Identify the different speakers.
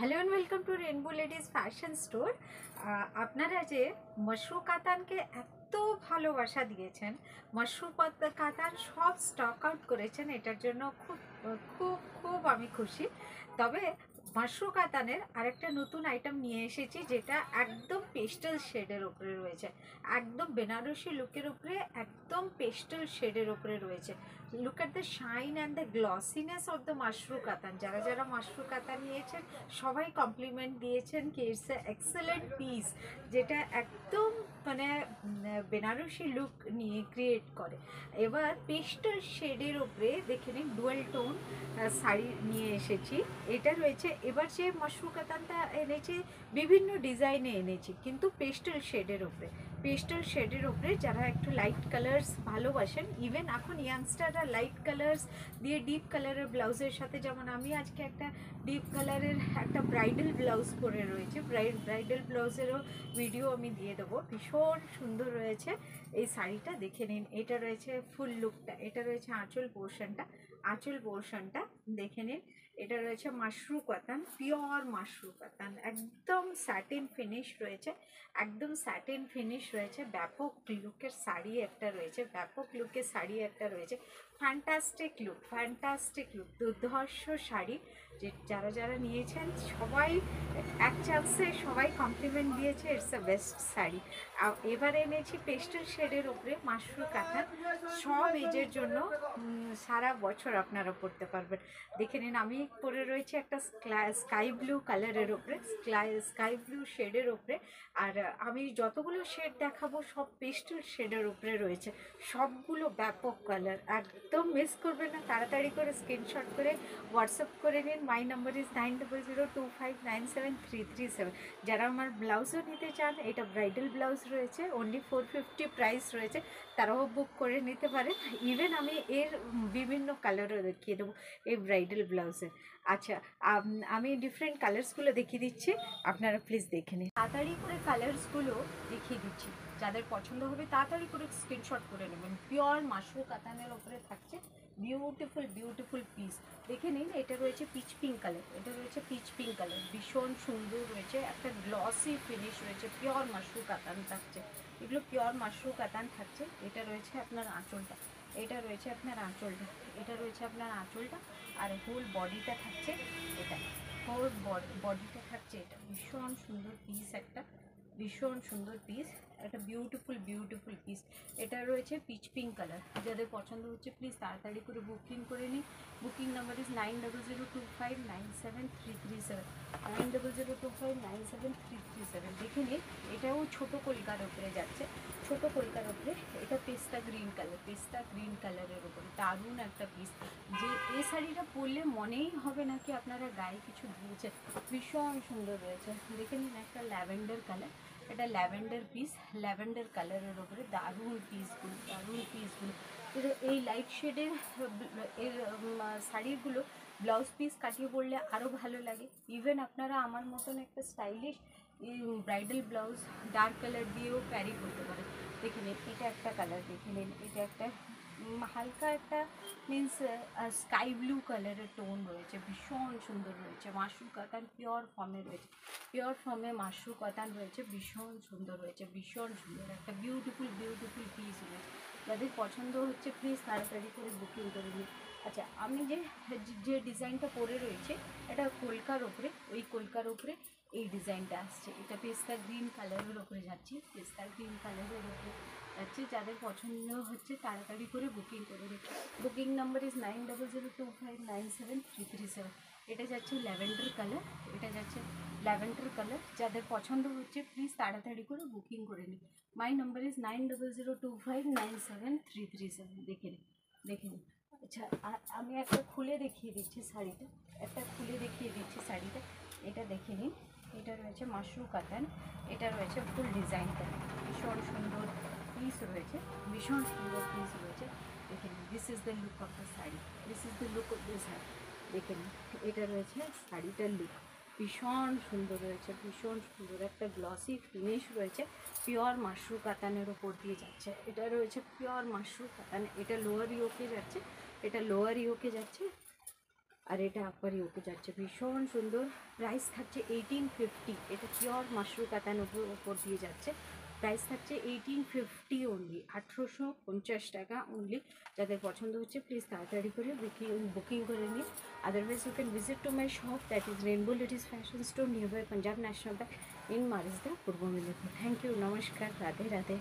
Speaker 1: Hello and welcome to rainbow Ladies Fashion store. আপনারা যে মশরু কাতানকে এত ভালোবাসা দিয়েছেন, মশরু কাতান সব স্টক আউট করেছেন, এটার জন্য খুব খুব খুব আমি খুশি। তবে মশরু কাতানের আরেকটা নতুন আইটেম নিয়ে এসেছি, যেটা একদম পেস্টেল শেডের উপরে রয়েছে, একদম বেনারসি লুকের উপরে, একদম পেস্টেল শেডের উপরে রয়েছে। Look at the shine and the glossiness of the মশরু কাতান। যারা যারা মশরু কাতান নিয়েছেন সবাই কমপ্লিমেন্ট দিয়েছেন কি ইটস এ এক্সেলেন্ট পিস, যেটা একদম মানে বেনারসি লুক নিয়ে ক্রিয়েট করে। এবার পেস্টেল শেডের ওপরে দেখে নিন ডুয়াল টোন শাড়ি নিয়ে এসেছি। এটা রয়েছে, এবার যে মশরু কাতানটা এনেছি বিভিন্ন ডিজাইনে এনেছি, কিন্তু পেস্টেল শেডের ওপরে, পেস্টেল শেডের ওপরে যারা একটু লাইট কালার্স ভালোবাসেন, ইভেন এখন ইয়াংস্টাররা লাইট কালার্স দিয়ে ডিপ কালারের ব্লাউজের সাথে, যেমন আমি আজকে একটা ডিপ কালারের একটা ব্রাইডাল ব্লাউজ পরে রয়েছে, ব্রাইডাল ব্লাউজেরও ভিডিও আমি দিয়ে দেবো, ভীষণ সুন্দর রয়েছে। এই শাড়িটা দেখে নিন, এটা রয়েছে ফুল লুকটা, এটা রয়েছে আঁচল পোর্শনটা দেখে নিন। এটা রয়েছে মাশরু কাতান, পিওর মাশরু কাতান, একদম স্যাটিন ফিনিশ রয়েছে, একদম স্যাটিন ফিনিশ রয়েছে। ব্যাপক লুকের শাড়ি একটা রয়েছে, ব্যাপক লুকের শাড়ি একটা রয়েছে। ফ্যান্টাস্টিক লুক, দুর্ধর্ষ শাড়ি। যে যারা যারা নিয়েছেন সবাই এক চান্সে সবাই কমপ্লিমেন্ট দিয়েছে, ইটস আ বেস্ট শাড়ি। এবার এনেছি পেস্টেল শেডের ওপরে মাশরু কাতান, সব এজের জন্য, সারা বছর আপনারা পরতে পারবেন। দেখে নিন, আমি পরে রয়েছে একটা স্কাই ব্লু কালারের ওপরে, স্কাই ব্লু শেডের ওপরে। আর আমি যতগুলো শেড দেখাবো সব পেস্টেল শেডের উপরে রয়েছে, সবগুলো ব্যাপক কালার, একদম মিস করবেন না। তাড়াতাড়ি করে স্ক্রিনশট করে হোয়াটসঅ্যাপ করে নিন। My number is 9002597337। যারা আমার ব্লাউজও নিতে চান, এটা ব্রাইডাল ব্লাউজ রয়েছে, অনলি 450 প্রাইস রয়েছে, তারাও বুক করে নিতে পারেন। ইভেন আমি এর বিভিন্ন কালারও দেখিয়ে দেবো এই ব্রাইডাল ব্লাউজের। আচ্ছা, আমি ডিফারেন্ট কালার্সগুলো দেখিয়ে দিচ্ছি, আপনারা প্লিজ দেখে নিন। তাড়াতাড়ি করে কালার্সগুলো দেখিয়ে দিচ্ছি, যাদের পছন্দ হবে তাড়াতাড়ি করে স্ক্রিনশট করে নেবেন। পিওর মাশরু কাতানের ওপরে থাকছে বিউটিফুল পিস। দেখে নিন, এটা রয়েছে পিচ পিঙ্ক কালার, এটা রয়েছে পিচ পিঙ্ক কালার, ভীষণ সুন্দর রয়েছে, একটা গ্লসি ফিনিশ রয়েছে, পিওর মাশরু কাতান থাকছে, এগুলো পিওর মাশরু কাতান থাকছে। এটা রয়েছে আপনার আঁচলটা, এটা রয়েছে আপনার আঁচলটা, এটা রয়েছে আপনার আঁচলটা, আর হোল বডিটা থাকছে এটা, হোল বডিটা থাকছে এটা। ভীষণ সুন্দর পিস, একটা ভীষণ সুন্দর পিস, একটা বিউটিফুল পিস। এটা রয়েছে পিচ পিঙ্ক কালার। যাদের পছন্দ হচ্ছে প্লিজ তাড়াতাড়ি করে বুকিং করে নিন। Booking number is 9002597337, 9002597337। দেখে নিন, এটাও ছোটো কলকার ওপরে যাচ্ছে, ছোটো কলকার ওপরে। এটা পেস্তা গ্রিন কালারের ওপরে দারুণ একটা পিস, যে এই শাড়িটা পরলে মনেই হবে না কি আপনারা গায়ে কিছু দিয়েছেন, ভীষণ সুন্দর রয়েছে। দেখে নিন, একটা ল্যাভেন্ডার কালার, এটা ল্যাভেন্ডার পিস, ল্যাভেন্ডার কালারের ওপরে দারুণ পিসগুলো। কিন্তু এই লাইট শেডের এর শাড়িগুলো ব্লাউজ পিস কাটিয়ে পরলে আরও ভালো লাগে। ইভেন আপনারা আমার মতন একটা stylish bridal blouse dark colour দিয়েও ক্যারি করতে পারেন। দেখে নিন, এটা একটা কালার, দেখে নিন, এটা একটা হালকা একটা মিন্স স্কাই ব্লু কালারের টোন রয়েছে, ভীষণ সুন্দর রয়েছে। মাশরু কাতান পিওর ফর্মে রয়েছে, পিওর ফর্মে মাশরু কাতান রয়েছে, ভীষণ সুন্দর রয়েছে, ভীষণ সুন্দর একটা বিউটিফুল পিস রয়েছে। যাদের পছন্দ হচ্ছে প্লিজ তাড়াতাড়ি করে বুকিং করে নিন। আচ্ছা, আমি যে ডিজাইনটা পরে রয়েছে, এটা কলকার ওপরে, ওই কলকার ওপরে এই ডিজাইনটা আসছে, এটা পেস্তা গ্রিন কালারের ওপরে যাচ্ছে, পেস্তা গ্রিন কালারের ওপরে যাচ্ছে। যাদের পছন্দ হচ্ছে তাড়াতাড়ি করে বুকিং করে নিন। Booking number is 9002597337। এটা যাচ্ছে ল্যাভেন্ডার কালার, এটা যাচ্ছে ল্যাভেন্ডার কালার। যাদের পছন্দ হচ্ছে প্লিজ তাড়াতাড়ি করে বুকিং করে নিন। My number is 9002597337। দেখে নিন। আচ্ছা, আমি একটা খুলে দেখিয়ে দিচ্ছি শাড়িটা, এটা দেখে নিন। এটা রয়েছে মাশরু কাতান, এটা রয়েছে ফুল ডিজাইনটা, ভীষণ সুন্দর পিস রয়েছে, দেখে নিন। This is the look of the sari, দেখে নিন। এটা রয়েছে শাড়িটার লুক, ভীষণ সুন্দর রয়েছে, ভীষণ সুন্দর একটা গ্লসি ফিনিশ রয়েছে, পিওর মাশরু কাতানের ওপর দিয়ে যাচ্ছে। এটা রয়েছে পিওর মাশরু কাতান, এটা লোয়ার ইয়োকে যাচ্ছে,
Speaker 2: আর এটা আকবরি ওকে যাচ্ছে, ভীষণ সুন্দর। প্রাইস থাকছে 1850, এটা পিওর মাশরু কাতান উপর দিয়ে যাচ্ছে। প্রাইস থাকছে 1850 অনলি, 1850 টাকা অনলি। যাদের পছন্দ হচ্ছে প্লিজ তাড়াতাড়ি করে বুকিং করে নিন। Otherwise you can visit to my shop, that is Rainbow Ladies Fashion Store near by Punjab National Bank in Marishda, Purba Medinipur. Thank you, নমস্কার, রাধে রাধে।